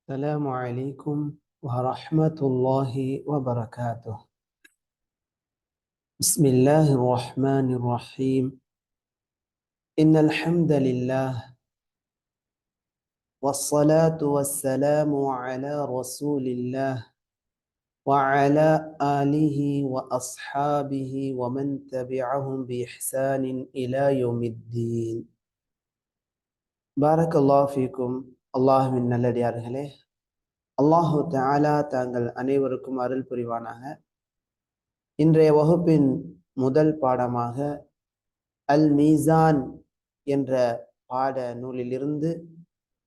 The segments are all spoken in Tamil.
السلام عليكم ورحمة الله وبركاته. بسم الله الرحمن الرحيم. إن الحمد لله والصلاة والسلام على رسول الله وعلى آله وأصحابه ومن تبعهم بإحسان إلى يوم الدين. بارك الله فيكم. الله من நல்லடியார்களே, அல்லாஹு தஆலா தாங்கள் அனைவருக்கும் அருள் புரிவானாக. இன்றைய வகுப்பின் முதல் பாடமாக அல் மீசான் என்ற பாட நூலிலிருந்து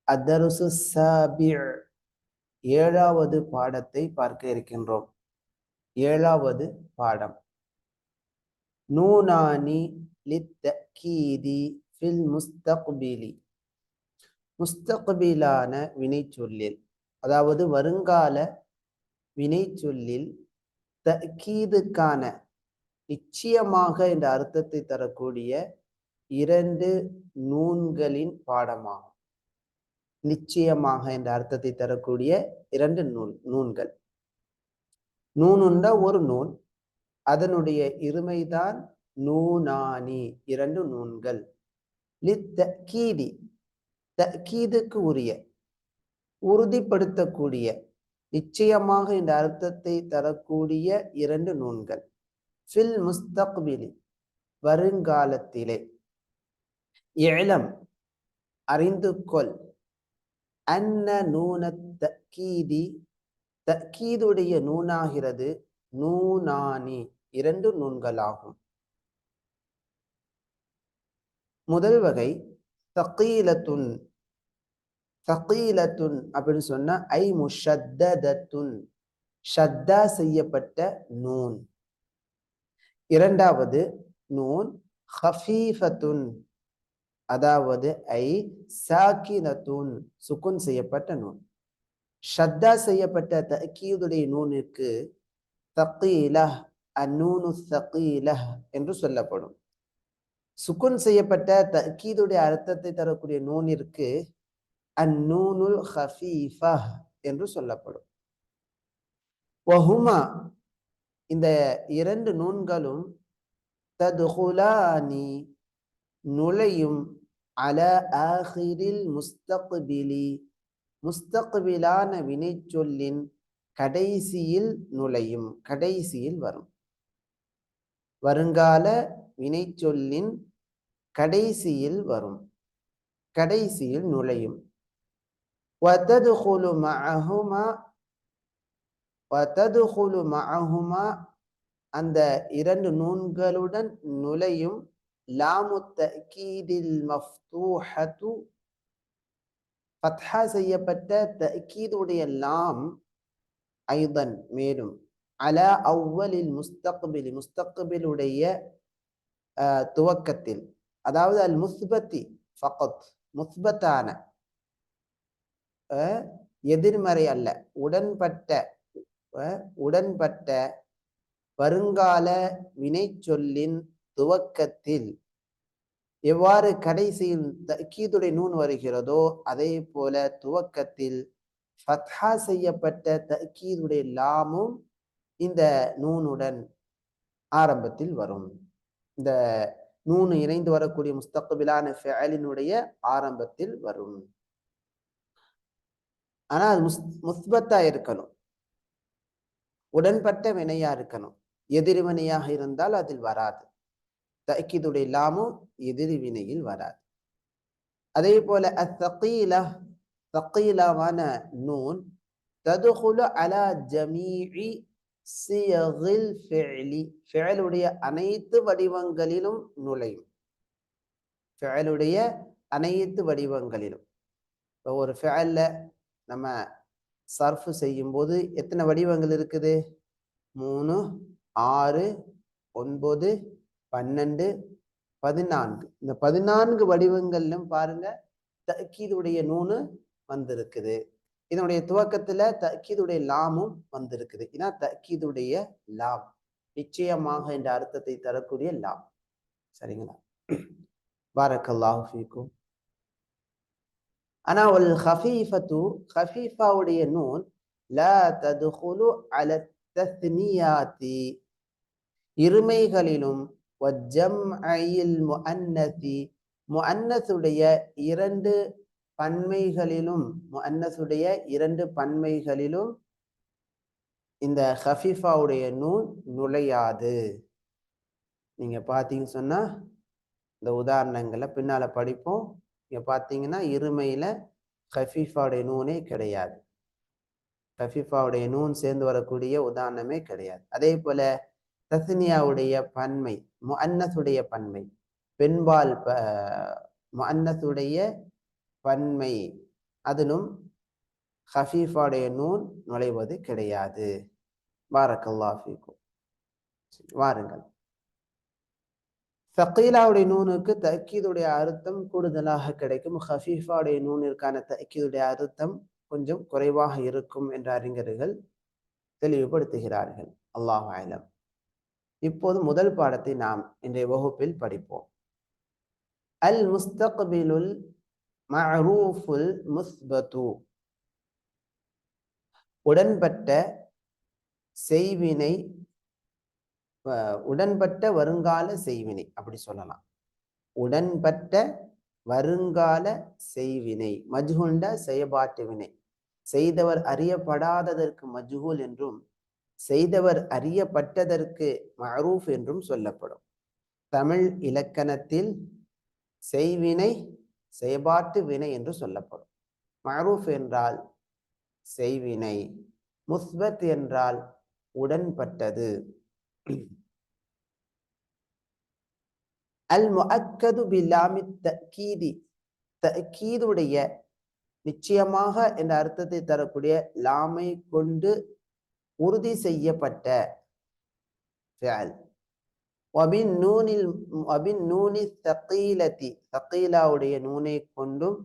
அத்தருசு சாபிர் ஏழாவது பாடத்தை பார்க்க இருக்கின்றோம். ஏழாவது பாடம் நூனானி லித்தகீதி ஃபில் முஸ்தக்பிலி. முஸ்தக்பிலான வினைச்சொல்லில், அதாவது வருங்கால வினைச்சொல்லில் தக்கீதுக்கான நிச்சயமாக என்ற அர்த்தத்தை தரக்கூடிய இரண்டு நூன்களின் பாடமாகும். நிச்சயமாக என்ற அர்த்தத்தை தரக்கூடிய இரண்டு நூன்கள். நூனுண்ட ஒரு நூன், அதனுடைய இருமைதான் நூனானி, இரண்டு நூன்கள். லித்தகீதி, தக்கீதுக்கு உரிய, உறுதிப்படுத்தக்கூடிய, நிச்சயமாக என்ற அர்த்தத்தை தரக்கூடிய இரண்டு நூன்கள். ஃபில் முஸ்தக்பிலி, வருங்காலத்திலே. இஅலம், அறிந்து கொள். அன்ன நூனத் தக்கீதி, தக்கீதுடைய நூனாகிறது நூனானி, இரண்டு நூன்களாகும். முதல் வகை தகீலத்துன். தகீலத்துன் அப்படின்னு சொன்னா ஐ முஷத்ததத்துன், ஷத்தா செய்யப்பட்ட நூன். இரண்டாவது நூன் ஹஃபீஃபத்துன், அதாவது ஐ சாக்கினத்துன், சுக்குன் செய்யப்பட்ட நூன். ஷத்தா செய்யப்பட்ட தக்கீதுடைய நூனுக்கு தகீலஹ், அந்நூனு தகீலஹ் என்று சொல்லப்படும். சுக்குன் செய்யப்பட்ட தக்கீதுடைய அர்த்தத்தை தரக்கூடிய நூனிற்கு அந்நூனுல் ஹஃபீஃபஹ் என்று சொல்லப்படும். வஹுமா, இந்த இரண்டு நூன்களும் ததுகுலானி, நுழையும், அல ஆஹிரில் முஸ்தக்பிலி, முஸ்தக்பிலான வினைச்சொல்லின் கடைசியில் நுழையும், கடைசியில் வரும். வருங்கால வினைச்சொல்லின் கடைசியில் வரும், கடைசியில் நுழையும். வததுகுலு மஅஹுமா, வததுகுலு மஅஹுமா, அந்த இரண்டு நூன்களுடன் நுழையும். லாமு தஅக்கீதில் மஃப்தூஹத்து, ஃபத்ஹா செய்யப்பட்ட தஅக்கீதுடைய லாம். ஐதன், மேலும். அலா அவ்வலில் முஸ்தக்பிலி, முஸ்தக்பிலுடைய துவக்கத்தில், அதாவது அல் முஸ்பத்தி ஃபகத், முஸ்பத்தான, எதிர்மறை அல்ல, உடன்பட்ட, உடன்பட்ட வருங்கால வினைச்சொல்லின் துவக்கத்தில் எவ்வாறு கடைசியில் தக்கீதுடைய நூன் வருகிறதோ அதே போல துவக்கத்தில் ஃபத்ஹா செய்யப்பட்ட தக்கீதுடைய லாமும் இந்த நூனுடன் ஆரம்பத்தில் வரும். இந்த நூன் இணைந்து வரக்கூடிய முஸ்தக்பிலான ஃபிஅலினுடைய ஆரம்பத்தில் வரும். ஆனா அது முஸ்பத்தா இருக்கணும், உடன்பட்ட வினையா இருக்கணும். எதிர்வினையாக இருந்தால் அதில் வராது. தக்கீதுடைய லாமும் எதிர்வினையில் வராது. அதே போல அத்தகீலா, தகீலாவான நூன் ததுகுலு அலா ஜமீஇ சியகில் ஃபிஅலி, ஃபிஅலுடைய அனைத்து வடிவங்களிலும் நுழையும். ஃபிஅலுடைய அனைத்து வடிவங்களிலும். இப்போ ஒரு ஃபிஅல்ல நம்ம சர்ஃப் செய்யும் போது எத்தனை வடிவங்கள் இருக்குது? 3, 6, 9, 12, 14. இந்த 14 வடிவங்களிலும் பாருங்க தக்கீதுடைய நூனு வந்திருக்குது. இதனுடைய துவக்கத்துல தக்கீதுடைய லாமும் வந்திருக்குது. ஏன்னா தக்கீதுடைய லாம், நிச்சயமாக என்ற அர்த்தத்தை தரக்கூடிய லாம். சரிங்களா? பாரக்கல்லாஹு ஃபீக்கும். ஆனா ஒல் ஹஃபீஃபத்து ஹஃபீஃபாவுடைய நூன் லா ததுகுலு அல தஸ்னியாத்தி இருமைகளிலும் வஜம்ஐல் முஅன்னசி முஅன்னசுடைய இரண்டு பன்மைகளிலும் முஅன்னசுடைய இரண்டு பன்மைகளிலும் இந்த ஹஃபீஃபாவுடைய நூன் நுழையாது. நீங்க பார்த்தீங்கன்னு சொன்னா இந்த உதாரணங்களை பின்னால படிப்போம். நீங்க பார்த்தீங்கன்னா இருமையில ஹஃபீஃபாவுடைய நூனே கிடையாது. ஹஃபீஃபாவுடைய நூன் சேர்ந்து வரக்கூடிய உதாரணமே கிடையாது. அதே போல தஸ்னியாவுடைய பன்மை முஅன்னசுடைய பன்மை பெண்பால் முஅன்னசுடைய பன்மை அதிலும் ஹஃபீஃபாவுடைய நூன் நுழைவது கிடையாது. பாரக்கல்லாஹு ஃபீக்கும். வாருங்கள், சகீலாவுடைய நூனுக்கு தக்கீதுடைய அர்த்தம் கூடுதலாக கிடைக்கும். ஹஃபீஃபாவுடைய நூனிற்கான தக்கீதுடைய அர்த்தம் கொஞ்சம் குறைவாக இருக்கும் என்ற அறிஞர்கள் தெளிவுபடுத்துகிறார்கள். அல்லாஹு அலம். இப்போது முதல் பாடத்தை நாம் இன்றைய வகுப்பில் படிப்போம். அல் முஸ்தக்பிலுல் மஅரூஃபுல் முஸ்பது, உடன்பட்ட செய்வினை, உடன்பட்ட வருங்கால செய்வினை அப்படி சொல்லலாம். உடன்பட்ட வருங்கால செய்வினை, மஜ்ஹூல்ட செயபாட்டு வினை. செய்தவர் அறியப்படாததற்கு மஜ்ஹூல் என்றும் செய்தவர் அறியப்பட்டதற்கு மஅரூஃப் என்றும் சொல்லப்படும். தமிழ் இலக்கணத்தில் செய்வினை செயபாட்டு வினை என்று சொல்லப்படும். மஅரூஃப் என்றால் செய்வினை, முஸ்பத் என்றால் உடன்பட்டது. அல் முஅக்கது பிலாமி தஅக்கீதி, தஅக்கீதுடைய நிச்சயமாக என்ற அர்த்தத்தை தரக்கூடிய லாமை கொண்டு உறுதி செய்யப்பட்ட ஃபிஅல். வபின் நூனி தகீலதி, தகீலாவுடைய நூனை கொண்டும்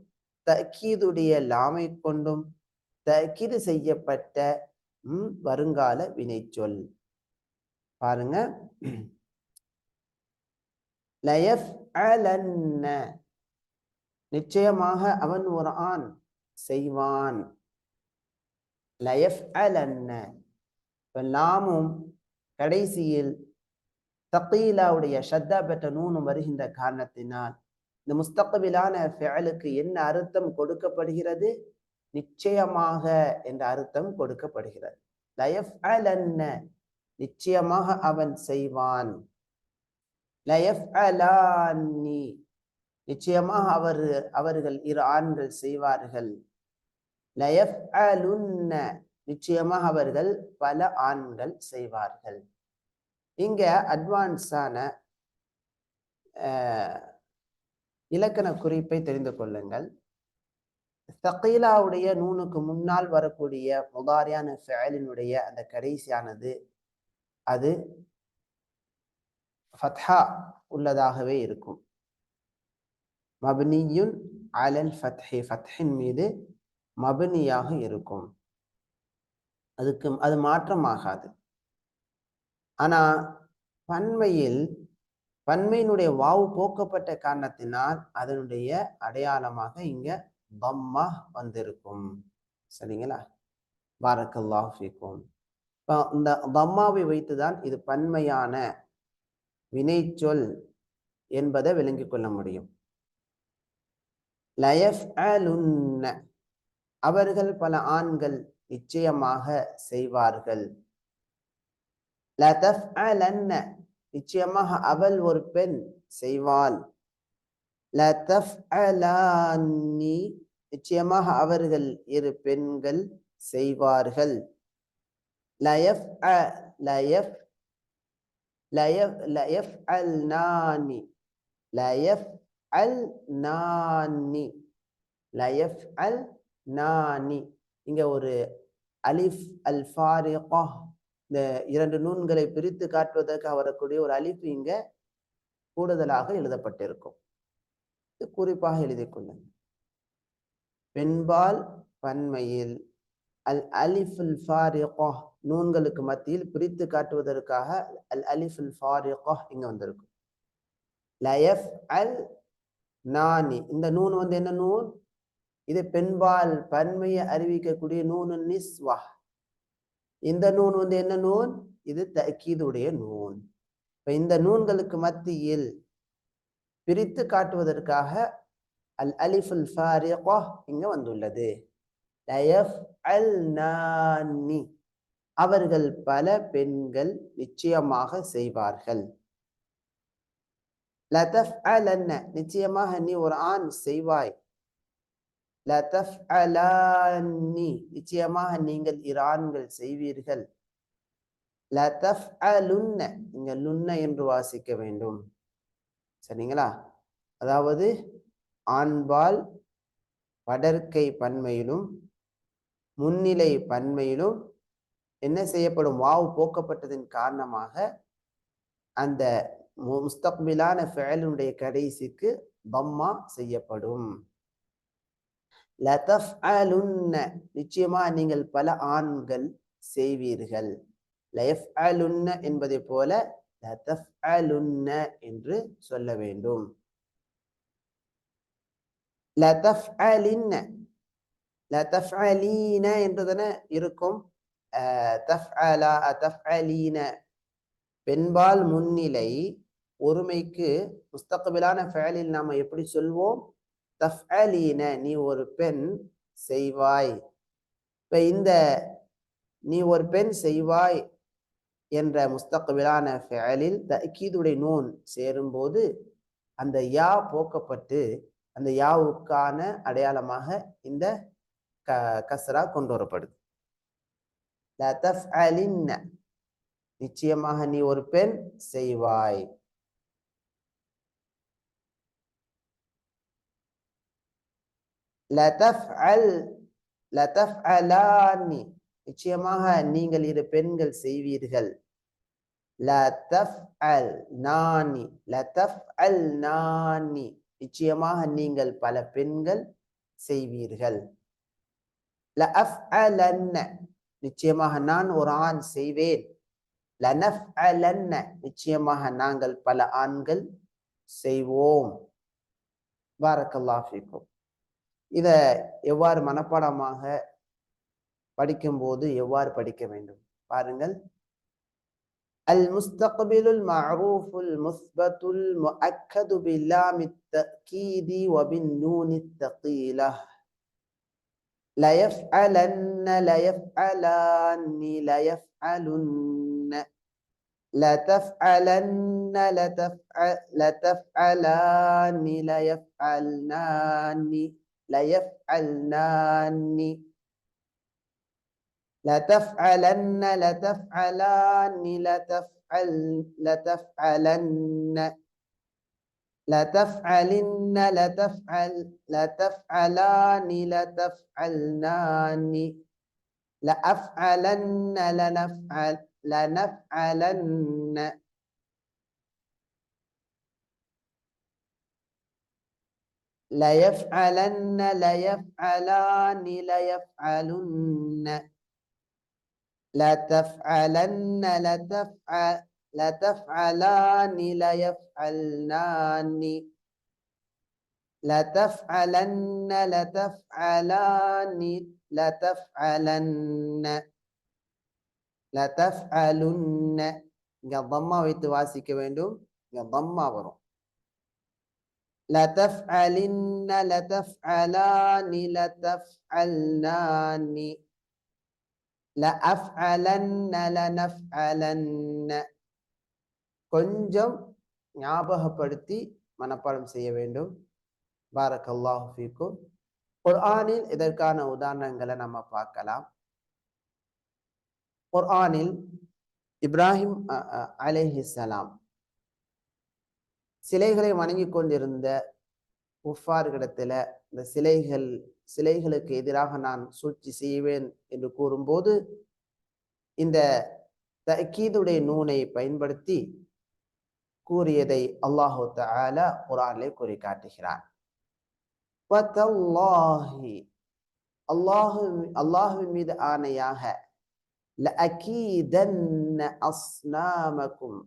தஅக்கீதுடைய லாமை கொண்டும் தஅக்கீது செய்யப்பட்ட வருங்கால வினைச்சொல். பாருங்க, லயஃப்அலன்ன, நிச்சயமாக அவன் ஒரு ஆண் செய்வான். லயஃப்அலன்ன, லாமும் கடைசியில் தகீலாவுடைய ஷத்தா பெற்ற நூனும் வருகின்ற காரணத்தினால் இந்த முஸ்தக்பிலான ஃபிஅலுக்கு என்ன அர்த்தம் கொடுக்கப்படுகிறது? நிச்சயமாக என்ற அர்த்தம் கொடுக்கப்படுகிறது. லயஃப்அலன்ன, நிச்சயமாக அவன் செய்வான். லயஃப்அலானி, நிச்சயமாக அவர்கள் இரு ஆண்கள் செய்வார்கள். லயஃப்அலுன்ன, நிச்சயமாக அவர்கள் பல ஆண்கள் செய்வார்கள். இங்க அட்வான்ஸான இலக்கண குறிப்பை தெரிந்து கொள்ளுங்கள். தகீலாவுடைய நூனுக்கு முன்னால் வரக்கூடிய முதாரியான ஃபிஅலினுடைய அந்த கடைசியானது அது ஃபத்ஹா உள்ளதாகவே இருக்கும். மப்னியுன் அலல் ஃபத்ஹி, ஃபத்ஹின் மீது மப்னியாக இருக்கும். அது மாற்றமாகாது. ஆனா பன்மையினுடைய வாவு போக்கப்பட்ட காரணத்தினால் அதனுடைய அடையாளமாக இங்க தம்மா வந்திருக்கும். சரிங்களா? பாரக்கல்லாஹு ஃபீக்கும். இந்த தம்மாவை வைத்துதான் இது பன்மையான வினைச்சொல் என்பதை விளங்கிக் கொள்ள முடியும். லயஃப்அலுன்ன, அவர்கள் பல ஆண்கள் நிச்சயமாக செய்வார்கள். லதஃப்அலன்ன, நிச்சயமாக அவள் ஒரு பெண் செய்வாள். லதஃப்அலானி, நிச்சயமாக அவர்கள் இரு பெண்கள் செய்வார்கள். லயஃப்அல்னானி, லயஃப்அல்னானி, லயஃப்அல்னானி. இங்க ஒரு அலிஃப் அல் ஃபாரிகா, இந்த இரண்டு நூன்களை பிரித்து காட்டுவதற்காக வரக்கூடிய ஒரு அலிஃப் இங்க கூடுதலாக எழுதப்பட்டிருக்கும். குறிப்பாக எழுதி கொள்ளுங்கள். பெண்பால் பன்மையில் அல் அலிஃபுல் ஃபாரிகா, நூன்களுக்கு மத்தியில் பிரித்து காட்டுவதற்காக அல் அலிஃபுல் ஃபாரிகா இங்க வந்திருக்கும். லயஃப்அல் நானி, இந்த நூன் என்ன நூன்? இது பெண்பால் பன்மையை அறிவிக்கக்கூடிய நூனு நிஸ்வா. இந்த நூன் என்ன நூன்? இது தக்கீதுடைய நூன். இப்ப இந்த நூன்களுக்கு மத்தியில் பிரித்து காட்டுவதற்காக அல் அலிஃபுல் ஃபாரிகா இங்க வந்துள்ளது. லயஃப்அல்னானி, அவர்கள் பல பெண்கள் நிச்சயமாக செய்வார்கள். லதஃப்அலன்ன, நிச்சயமாக நீ ஒரு ஆண் செய்வாய். லதஃப்அலான்னி, நிச்சயமாக நீங்கள் இரு ஆண்கள் செய்வீர்கள். லதஃப்அலுன்ன, இங்க லுன்ன என்று வாசிக்க வேண்டும். சரிங்களா? அதாவது ஆண்பால் வடற்கை பன்மையிலும் முன்னிலை பன்மையிலும் என்ன செய்யப்படும்? வாவு போக்கப்பட்டதன் காரணமாக அந்த முஸ்தக்பிலான ஃபஅலுடைய கடைசிக்கு தம்மா செய்யப்படும். லதஃப்அலுன்ன, நிச்சயமா நீங்கள் பல ஆண்கள் செய்வீர்கள். லயஃப்அலுன்ன என்பதை போல லதஃப்அலுன்ன என்று சொல்ல வேண்டும். லதஃப்அலின்ன, லதஃப்அலீன என்றுதான இருக்கும். தஃப்அலா தஃப்அலீன, பெண்பால் முன்னிலை ஒருமைக்கு முஸ்தக்பிலான ஃபஅலில் நாம எப்படி சொல்வோம்? தஃப்அலீன, நீ ஒரு பெண் செய்வாய். இப்ப இந்த நீ ஒரு பெண் செய்வாய் என்ற முஸ்தக்பிலான ஃபஅலில் தஅக்கீதுடைய நூன் சேரும்போது அந்த யா போக்கப்பட்டு அந்த யாவுக்கான அடையாளமாக இந்த கஸ்ரா கொண்டு வரப்படுது. லதஃப்அலின்ன, நிச்சயமாக நீ ஒரு பெண் செய்வாய். லதஃப்அல், லதஃப்அலானி, நிச்சயமாக நீங்கள் இரு பெண்கள் செய்வீர்கள். லதஃப்அல் நானி, லதஃப்அல் நானி, நிச்சயமாக நீங்கள் பல பெண்கள் செய்வீர்கள். லஅஃப்அலன்ன, நிச்சயமாக நான் ஒரு ஆண் செய்வேன். லனஃப்அலன்ன, நிச்சயமாக நாங்கள் பல ஆண்கள் செய்வோம். பாரக்கல்லாஹு ஃபீக்கும். இத எவ்வாறு மனப்பாடமாக படிக்கும்போது எவ்வாறு படிக்க வேண்டும் பாருங்கள். அல் முஸ்தக்பிலுல் மஅரூஃபுல் முஸ்பத்துல் முஅக்கது பில்லாமித் தஅக்கீதி வபின் நூனித் தகீலஹ். லயஃப்அலன்ன, லயஃப்அலான்னி, லயஃப்அலுன்ன, லதஃப்அலன்ன, லதஃப்அலான்னி, லயஃப்அல்னான்னி, லயஃப்அல்னான்னி, لتفعلن، لتفعلان، لتفعلن، لتفعلن، لتفعلان، لتفعلنان، لأفعلن، لنفعلن، ليفعلن، ليفعلان، ليفعلن، لتفعلن، لتفعلان، ليفعلنان، لتفعلن، لتفعلان، لتفعلن، لتفعلن. இங்க தம்மா வைத்து வாசிக்க வேண்டும். இங்க தம்மா வரும். لتفعلن، لتفعلان، لتفعلنان، لأفعلن، لنفعلن. கொஞ்சம் ஞாபகப்படுத்தி மனப்பாடம் செய்ய வேண்டும். பாரக்கல்லாஹு ஃபீக்கும். குர்ஆனில் இதற்கான உதாரணங்களை நம்ம பார்க்கலாம். குர்ஆனில் இப்ராஹிம் அலைஹிஸ்ஸலாம் சிலைகளை வணங்கி கொண்டிருந்த குஃபார்களிடத்துல இந்த சிலைகளுக்கு எதிராக நான் சூழ்ச்சி செய்வேன் என்று கூறும்போது இந்த தஅக்கீதுடைய நூனை பயன்படுத்தி கூறியதை அல்லாஹு தஆலா குர்ஆனிலே கூறி காட்டுகிறான். வதல்லாஹி, அல்லாஹ்வின் மீது ஆணையாக, லஅகீதன்ன அஸ்னாமக்கும்,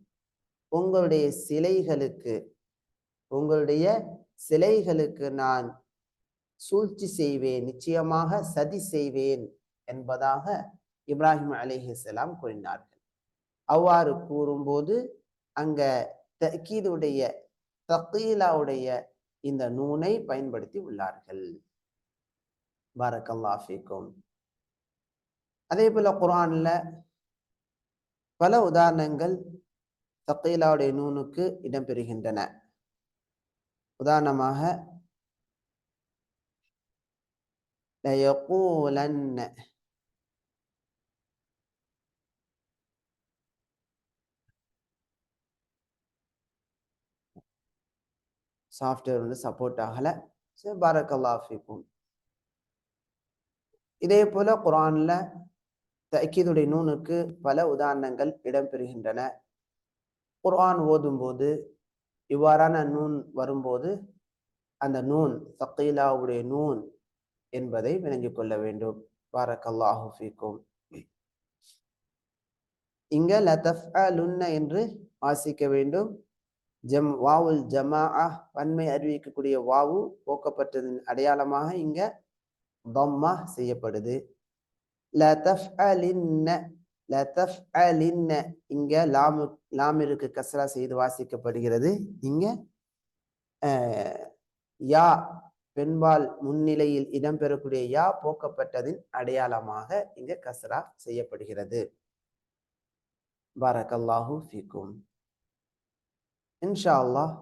உங்களுடைய சிலைகளுக்கு நான் சூழ்ச்சி செய்வேன், நிச்சயமாக சதி செய்வேன் என்பதாக இப்ராஹிம் அலைஹிஸ்ஸலாம் கூறினார்கள். அவ்வாறு கூறும்போது அங்க தக்கீதுடைய தகீலாவுடைய இந்த நூனை பயன்படுத்தி உள்ளார்கள். பாரக்கல்லாஹு ஃபீக்கும். அதே போல குர்ஆன்ல பல உதாரணங்கள் தகீலாவுடைய நூனுக்கு இடம்பெறுகின்றன. உதாரணமாக லயகூலன்ன, சாஃப்ட்வேர் வந்து சப்போர்ட் ஆகல. பாரக்கல்லாஹு ஃபீக்கும். இதே போல குர்ஆன்ல தக்கீதுடைய நூனுக்கு பல உதாரணங்கள் இடம்பெறுகின்றன. குர்ஆன் ஓதும்போது இவ்வாறான நூன் வரும்போது அந்த நூன் தகீலாவுடைய நூன் என்பதை விளங்கிக் கொள்ள வேண்டும். பாரக்கல்லாஹு ஃபீக்கும். இங்க லதஃஅலுன்ன என்று வாசிக்க வேண்டும். வாவுல் ஜமாஅ பன்மை அறிவிக்கக்கூடிய வாவு போக்கப்பட்டதின் அடையாளமாக இங்க தம்மா செய்யப்படுது. லதஃஅலின்ன, லதஃஅலின்ன இங்க லாமிற்கு கஸ்ரா செய்து வாசிக்கப்படுகிறது. இங்க யா பெண்பால் முன்னிலையில் இடம்பெறக்கூடிய யா போக்கப்பட்டதின் அடையாளமாக இங்க கஸ்ரா செய்யப்படுகிறது. பாரக்கல்லாஹு ஃபீக்கும். இன்ஷா அல்லாஹ்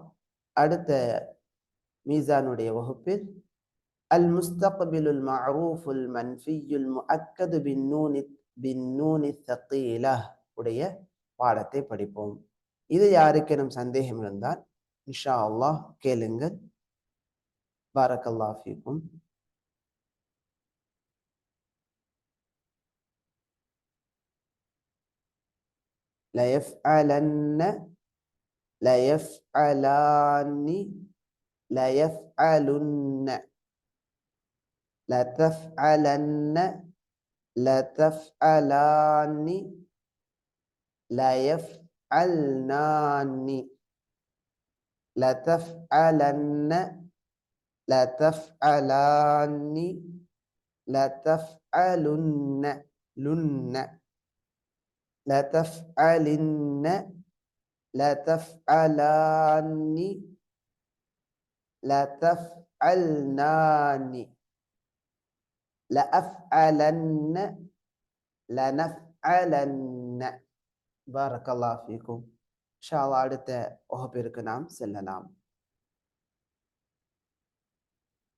அடுத்த மீசானுடைய வகுப்பில் அல் முஸ்தக்பிலுல் மஅரூஃபுல் மன்ஃபியுல் முஅக்கது பின்னூனி ஸகீலா உடைய பாடத்தை படிப்போம். இது யாருக்கேனும் சந்தேகம் இருந்தால் இன்ஷா அல்லாஹ் கேளுங்கள். பாரக்கல்லாஹு ஃபீக்கும். லயஃஅலன்ன, லயஃஅலானி, லயஃஅலுன்ன, லதஃஅலன்ன, லதஃஅலானி, லயஃஅல்னானி, லதஃஅலன்ன, லதஃஅலானி, லதஃஅலுன்ன, லுன்ன, லதஃஅலின்ன, லதஃஅலானி, லதஃஅல்னானி, லஅஃஅலன்ன, லனஃஅலன்ன. பாரக்கல்லாஹு ஃபீக்கும். இன்ஷா அல்லாஹ் அடுத்த வகுப்பிற்கு நாம் செல்லலாம்.